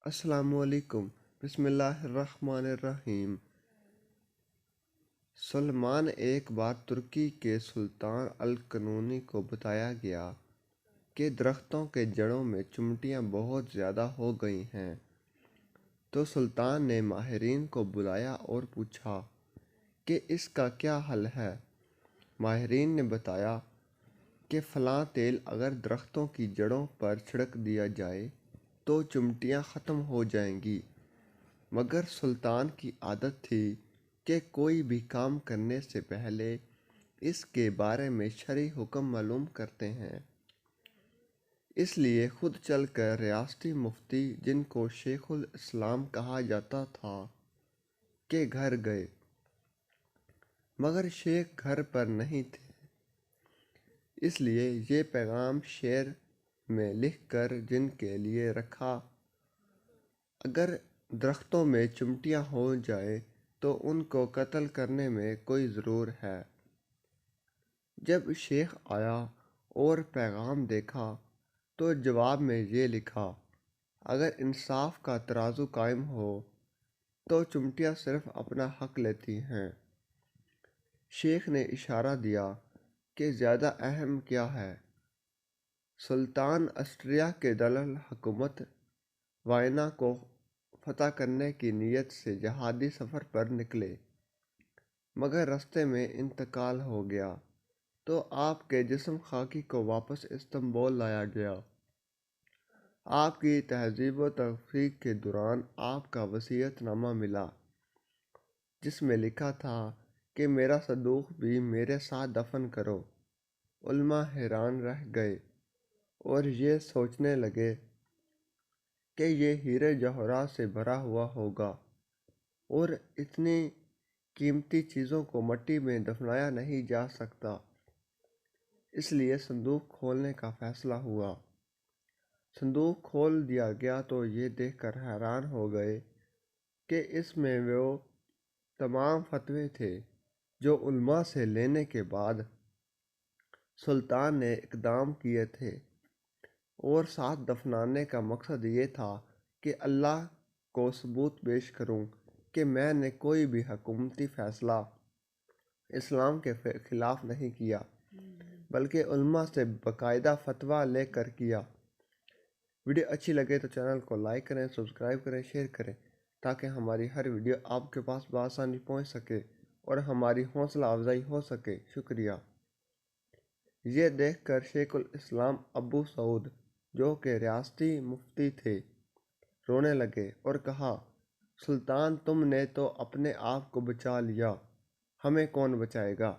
अस्सलाम वालेकुम। बिस्मिल्लाहिर्रहमानिर्रहीम। सलमान एक बार तुर्की के सुल्तान अल कनूनी को बताया गया कि दरख्तों के जड़ों में चिमटियाँ बहुत ज़्यादा हो गई हैं। तो सुल्तान ने माहिरीन को बुलाया और पूछा कि इसका क्या हल है। माहिरीन ने बताया कि फ़लाँ तेल अगर दरख्तों की जड़ों पर छिड़क दिया जाए तो चिमटियाँ ख़त्म हो जाएंगी। मगर सुल्तान की आदत थी कि कोई भी काम करने से पहले इसके बारे में शरई हुक्म मालूम करते हैं। इसलिए खुद चलकर रियासती मुफ्ती, जिनको शेखुल इस्लाम कहा जाता था, के घर गए। मगर शेख घर पर नहीं थे, इसलिए ये पैगाम शेर में लिख कर जिनके लिए रखा, अगर दरख्तों में चिमटियाँ हो जाए तो उनको कत्ल करने में कोई ज़रूर है। जब शेख आया और पैगाम देखा तो जवाब में ये लिखा, अगर इंसाफ का तराजू कायम हो तो चिमटियाँ सिर्फ अपना हक लेती हैं। शेख ने इशारा दिया कि ज़्यादा अहम क्या है। सुल्तान ऑस्ट्रिया के दलाल हुकूमत वायना को फतह करने की नीयत से जहादी सफ़र पर निकले, मगर रास्ते में इंतकाल हो गया तो आपके जिस्म खाकी को वापस इस्तांबुल लाया गया। आपकी तहज़ीब व तहक़ीक़ के दौरान आपका वसीयतनामा मिला, जिसमें लिखा था कि मेरा संदूक भी मेरे साथ दफन करो। उलमा हैरान रह गए और ये सोचने लगे कि ये हीरे जवाहरात से भरा हुआ होगा और इतनी कीमती चीज़ों को मिट्टी में दफनाया नहीं जा सकता। इसलिए संदूक खोलने का फ़ैसला हुआ। संदूक खोल दिया गया तो ये देखकर हैरान हो गए कि इसमें वो तमाम फतवे थे जो उलमा से लेने के बाद सुल्तान ने इक़दाम किए थे, और साथ दफनाने का मकसद ये था कि अल्लाह को सबूत पेश करूं कि मैंने कोई भी हुकूमती फ़ैसला इस्लाम के ख़िलाफ़ नहीं किया, बल्कि उलमा से बाकायदा फतवा लेकर किया। वीडियो अच्छी लगे तो चैनल को लाइक करें, सब्सक्राइब करें, शेयर करें, ताकि हमारी हर वीडियो आपके पास बआसानी पहुंच सके और हमारी हौसला अफजाई हो सके। शुक्रिया। ये देखकर शेखुल इस्लाम अबू सऊद, जो कि रियासती मुफ्ती थे, रोने लगे और कहा, सुल्तान तुमने तो अपने आप को बचा लिया, हमें कौन बचाएगा।